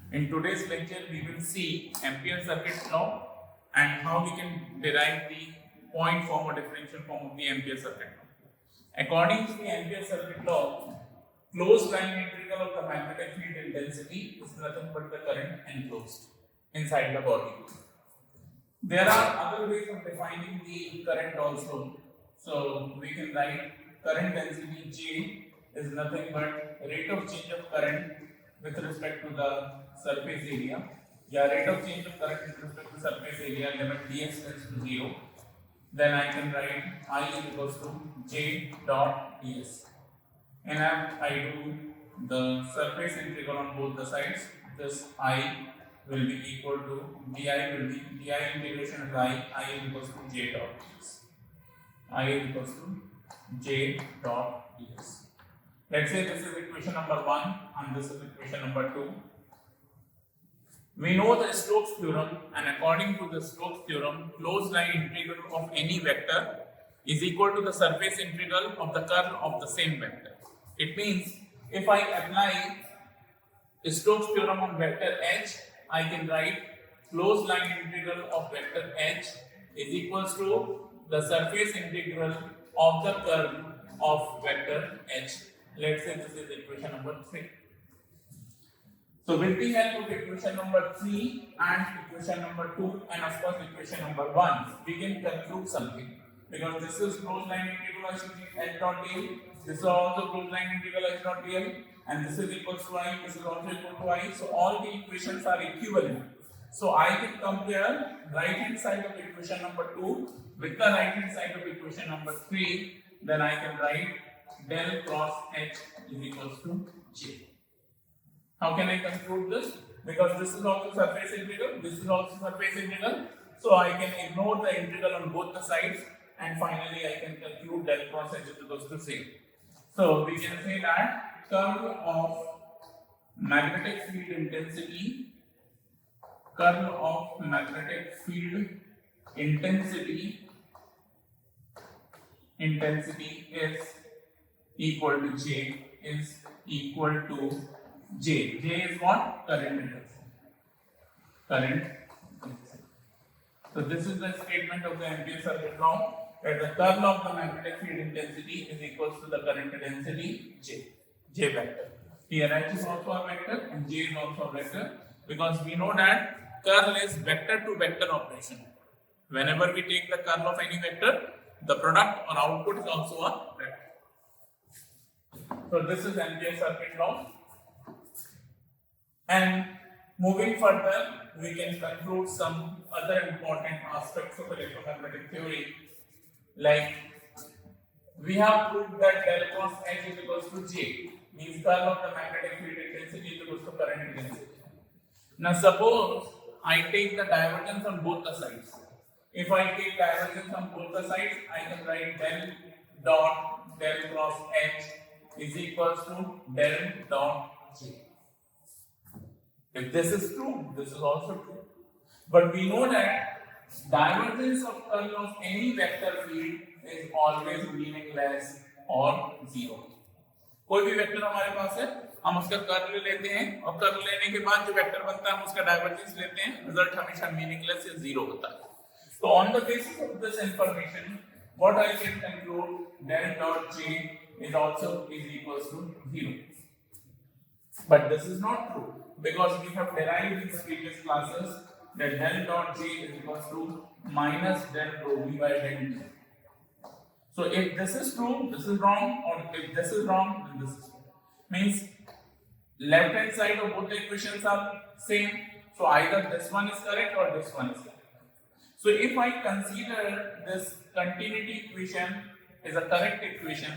In today's lecture, we will see Ampere circuit law and how we can derive the point form or differential form of the Ampere circuit law. According to the Ampere circuit law, closed line integral of the magnetic field intensity is nothing but the current enclosed inside the body. There are other ways of defining the current also. So we can write current density J is nothing but rate of change of current with respect to the surface area. Yeah, rate of change of current with respect to surface area limit ds tends to 0. Then I can write I is equals to J dot ds. And I do the surface integral on both the sides. This I will be equal to di will be di integration of I is equals to J dot ds. I is equals to J dot ds. Let's say this is equation number 1 and this is equation number 2. We know the Stokes theorem, and according to the Stokes theorem, closed line integral of any vector is equal to the surface integral of the curl of the same vector. It means if I apply Stokes theorem on vector h, I can write closed line integral of vector h is equals to the surface integral of the curl of vector h. Let's say this is equation number 3. So with the help of equation number 3 and equation number 2 and of course equation number 1, we can conclude something. Because this is closed line integral h dot dl, this is also closed line integral h dot dl, and this is equals to I, this is also equal to I. So all the equations are equivalent. So I can compare right hand side of equation number 2 with the right hand side of equation number 3. Then I can write del cross h is equals to j. How can I conclude this? Because this is also surface integral, this is also surface integral. So I can ignore the integral on both the sides, and finally I can conclude del cross h is equals to c. So we can say that curl of magnetic field intensity, is equal to J, is equal to J. J is what? Current intensity. So this is the statement of the Ampere circuit law, that the curl of the magnetic field intensity is equals to the current density J vector. Here H is also a vector and J is also a vector, because we know that curl is vector to vector operation. Whenever we take the curl of any vector, the product or output is also a vector. So this is Ampere circuit law. And moving further, we can conclude some other important aspects of electromagnetic theory. Like, we have proved that del cross H is equals to J, means curl of the magnetic field intensity is equals to current intensity. Now suppose I take the divergence on both the sides. If I take divergence on both the sides, I can write del cross H is equals to del dot J. If this is true, this is also true. But we know that divergence of curl of any vector field is always meaningless or zero. कोई भी vector हमारे पास है, हम उसका curl लेते हैं और curl लेने के बाद जो वेक्टर बनता है हम उसका डाइवर्जेंस लेते हैं, रिजल्ट हमेशा मीनिंगलेस या जीरो होता है. So on the basis of this information, what I can conclude, del dot J is also equals to 0. But this is not true, because we have derived in the previous classes that del dot J is equals to minus del rho v by del t. So if this is true, this is wrong, or if this is wrong, then this is true. Means left hand side of both the equations are same. So either this one is correct or this one is correct. So if I consider this continuity equation as a correct equation,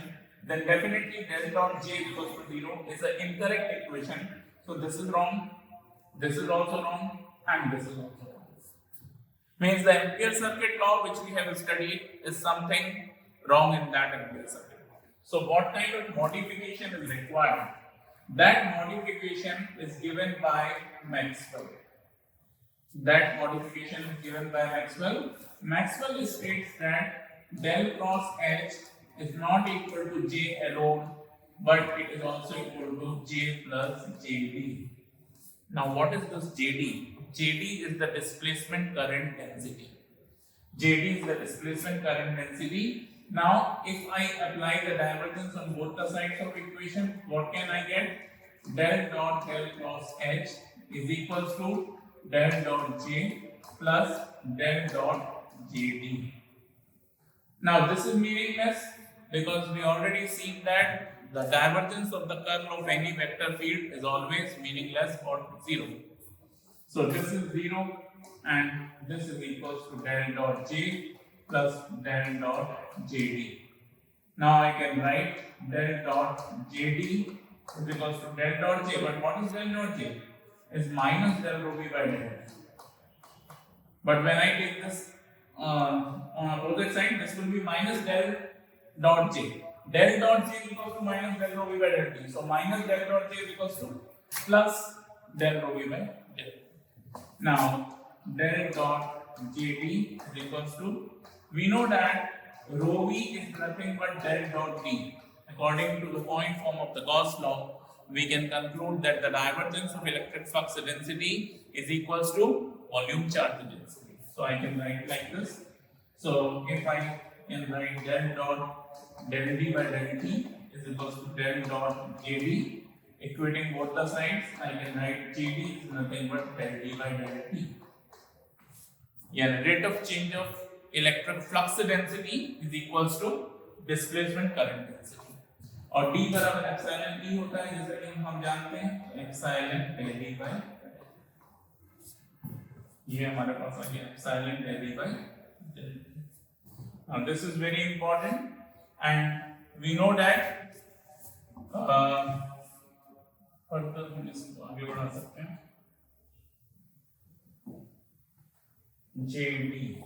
then definitely del dot J equals to 0 is an incorrect equation. So this is wrong, this is also wrong, and this is also wrong. Means the Ampere circuit law which we have studied is something wrong in that Ampere circuit law. So what kind of modification is required? That modification is given by Maxwell. Maxwell states that del cross H is not equal to J alone, but it is also equal to J plus JD. Now what is this JD? JD is the displacement current density. JD is the displacement current density. Now if I apply the divergence on both the sides of equation, what can I get? Del dot del cross H is equals to del dot J plus del dot JD. Now this is meaningless because we already seen that the divergence of the curl of any vector field is always meaningless or zero. So this is 0 and this is equals to del dot J plus del dot JD. Now I can write del dot JD is equals to del dot J, but what is del dot J? Is minus del rho V by del T. But when I take this on opposite side, this will be minus del dot J. Del dot J is equals to minus del rho V by del T. So minus del dot J is equals to plus del rho V by del T. Now del dot JD is equals to, we know that rho V is nothing but del dot D. According to the point form of the Gauss law, we can conclude that the divergence of electric flux density is equals to volume charge density. So I can write like this. So if I can write del dot del D by del T is equals to del dot JD, equating both the sides, I can write JD is nothing but del D by del T. Yeah, rate of change of electric flux density is equals to displacement current density. और D बराबर epsilon E होता है, जैसा कि हम जानते हैं epsilon del D by, ये हमारे पास आ गया epsilon del D by del T. Now this is very important and we know that further हम इसको आगे बढ़ा सकते हैं. JD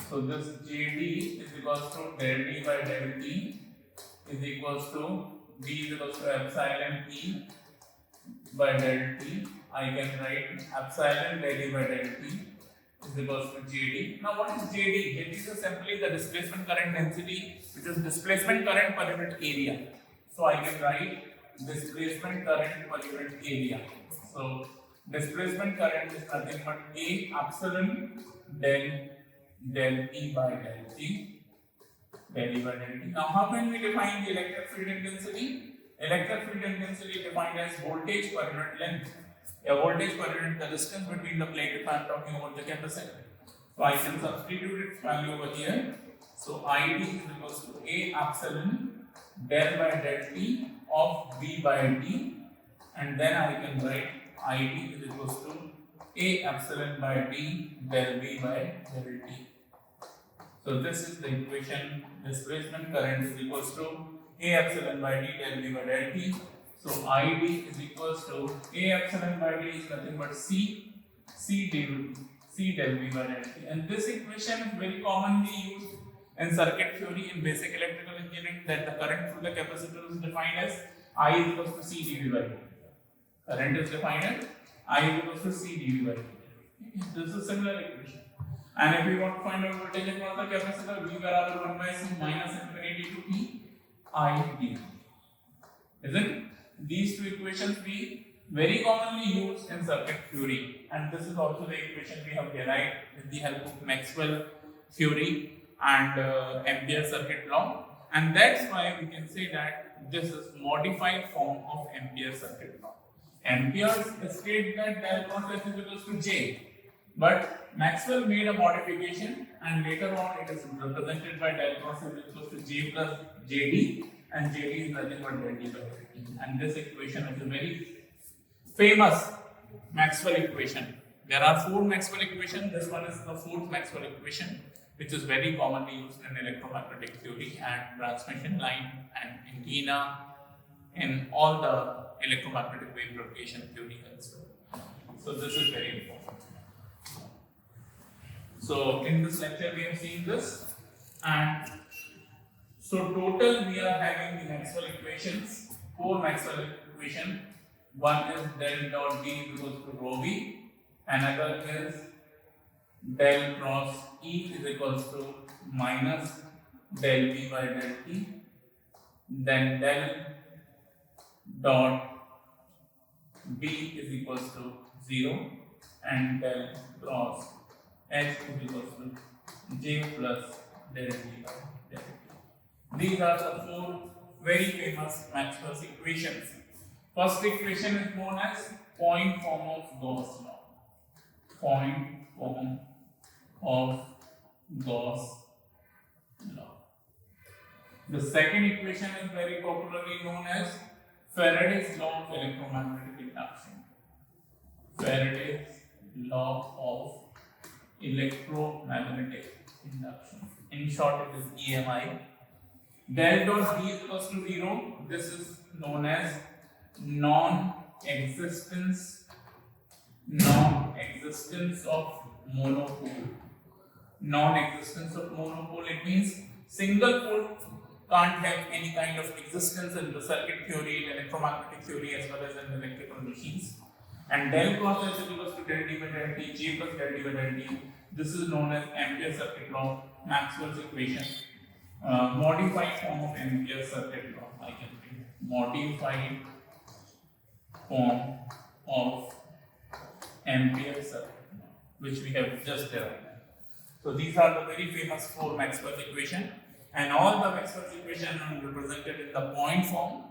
so this JD is equals to del D by del T is equals to D is equals to epsilon E by del T. I can write epsilon del D by del T is equals to JD. Now what is JD? JD is simply the displacement current density, which is displacement current per unit area. So I can write displacement current per unit area. So displacement current is nothing but A epsilon del E by del T. Del E by del T. Now how can we define the electric field intensity? Electric field intensity defined as voltage per unit length. A voltage per unit the distance between the plate if I am talking about the capacitor. So I can substitute its value over here. So ID is equals to A epsilon del by del T of V by D, and then I can write ID is equals to A epsilon by D del V by del T. So this is the equation. Displacement current is equals to A epsilon by D del V by del T. So ID is equals to A epsilon by D is nothing but C del V by del T. And this equation is very commonly used in circuit theory in basic electrical engineering, that the current through the capacitor is defined as I is equals to C dV by dt. Current is defined as I is equals to C dV by dt. This is a similar equation. And if we want to find out voltage across the capacitor, V barabar 1 by C minus infinity to P I dt. Isn't it? These two equations we very commonly use in circuit theory, and this is also the equation we have derived with the help of Maxwell theory and Ampere circuit law, and that's why we can say that this is modified form of Ampere circuit law. Ampere states that del cross H is equals to J, but Maxwell made a modification and later on it is represented by del cross H is equals to J plus JD, and JD is nothing but del D by del T. And this equation is a very famous Maxwell equation. There are 4 Maxwell equations. This one is the 4th Maxwell equation, which is very commonly used in electromagnetic theory and transmission line and antenna in all the electromagnetic wave propagation theory as well. So this is very important. So in this lecture we have seen this, and so total we are having the Maxwell equations, 4 Maxwell equations. One is del dot D equals to rho V, another is del cross E is equals to minus del V by del T, then del dot B is equals to 0 and del cross H is equals to J plus del D by del T. These are the four very famous Maxwell's equations. First equation is known as point form of Gauss law. Point form of Gauss law. The second equation is very popularly known as Faraday's law of electromagnetic induction. Faraday's law of electromagnetic induction. In short, it is EMI. Del dot D is equals to 0. This is known as non-existence of monopole. Non-existence of monopole, it means single pole can't have any kind of existence in the circuit theory, in electromagnetic theory, as well as in electrical machines. And del cross H is equals to del D by del T, J plus del D by del T. This is known as Ampere circuit law, Maxwell's equation. Modified form of Ampere circuit law, I can say. Modified form of Ampere circuit law, which we have just derived. So these are the very famous four Maxwell's equation, and all the Maxwell's equations are represented in the point form.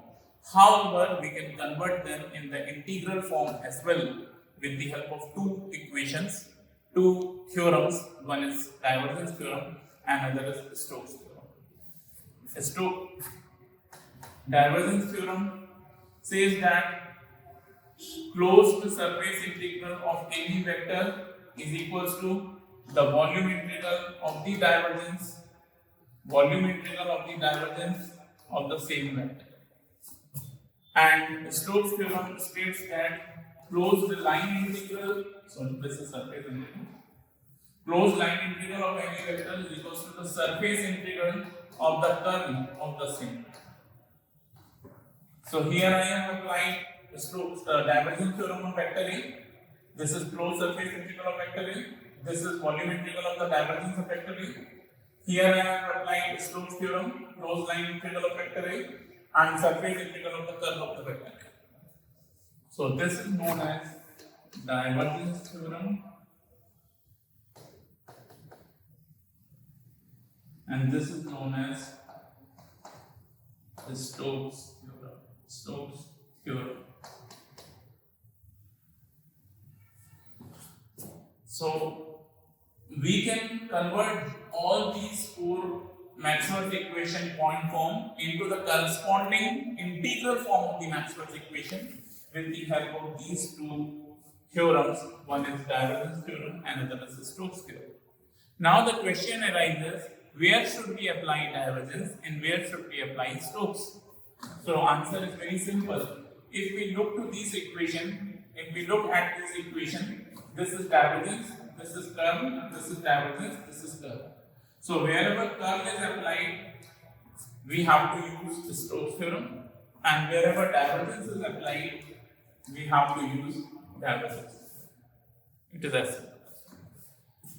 However, we can convert them in the integral form as well with the help of two equations, two theorems. One is divergence theorem and another is Stokes theorem. Divergence theorem says that closed surface integral of any vector is equals to the volume integral of the divergence of the same vector. And Stokes theorem states that closed line integral, so this is surface integral. Closed line integral of any vector is equals to the surface integral of the curl of the same vector. So here I have applied Stokes divergence theorem on vector A. This is closed surface integral of vector A. This is volume integral of the divergence of vector A. Here I have applied Stokes theorem, closed line integral of vector A, and surface integral of the curl of the vector A. So this is known as divergence theorem, and this is known as the Stokes theorem. Stokes theorem. So we can convert all these four Maxwell's equation point form into the corresponding integral form of the Maxwell's equation with the help of these two theorems. One is divergence theorem and another is Stokes theorem. Now the question arises, where should we apply divergence and where should we apply Stokes? So answer is very simple. If we look to this equation, this is divergence, this is curl, this is divergence, this is curl. So wherever curl is applied, we have to use the Stokes theorem, and wherever divergence is applied, we have to use divergence. It is as simple.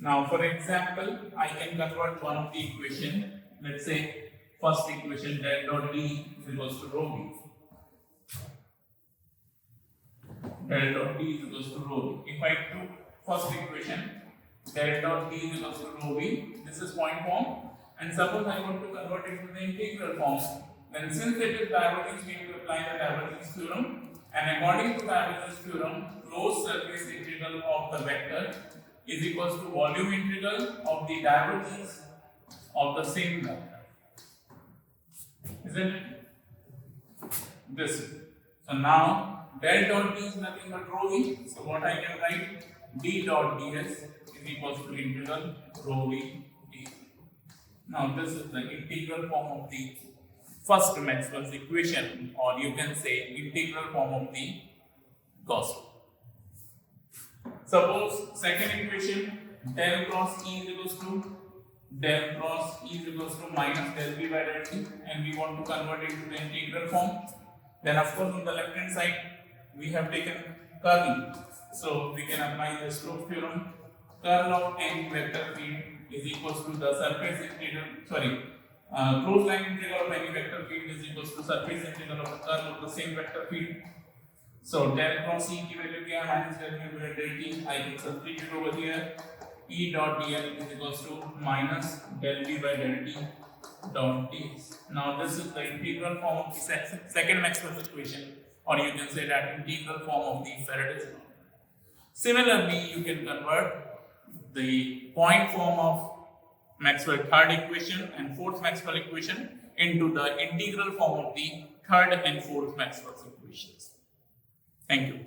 Now, for example, I can convert one of the equation. Let's say first equation del dot D is equals to rho B. Del dot D is equals to rho B. If I took first equation, del dot D is equals to rho B, this is point form, and suppose I want to convert it to the integral form, then since it is divergence, we have to apply the divergence theorem, and according to divergence theorem, closed surface integral of the vector is equals to volume integral of the divergence of the same vector. Isn't it? This is. So now del dot D is nothing but rho V. So what I can write, d dot ds is equals to integral rho V d. Now this is the integral form of the first Maxwell's equation, or you can say integral form of the Gauss law. Suppose second equation, del cross E is equals to minus del B by del T, and we want to convert it to the integral form. Then of course on the left hand side we have taken curl, so we can apply the Stokes theorem. Curl of any vector field is equals to the surface integral, Closed line integral of any vector field is equal to surface integral of the curl of the same vector field. So del cross E की value क्या है minus del mu by del t. I can substitute over here. E dot dl is equals to minus del v by del t dot t. Now this is the integral form of the second Maxwell's equation, or you can say that integral form of the Faraday's law. Similarly, you can convert the point form of Maxwell's third equation and fourth Maxwell equation into the integral form of the third and fourth Maxwell's equations. Thank you.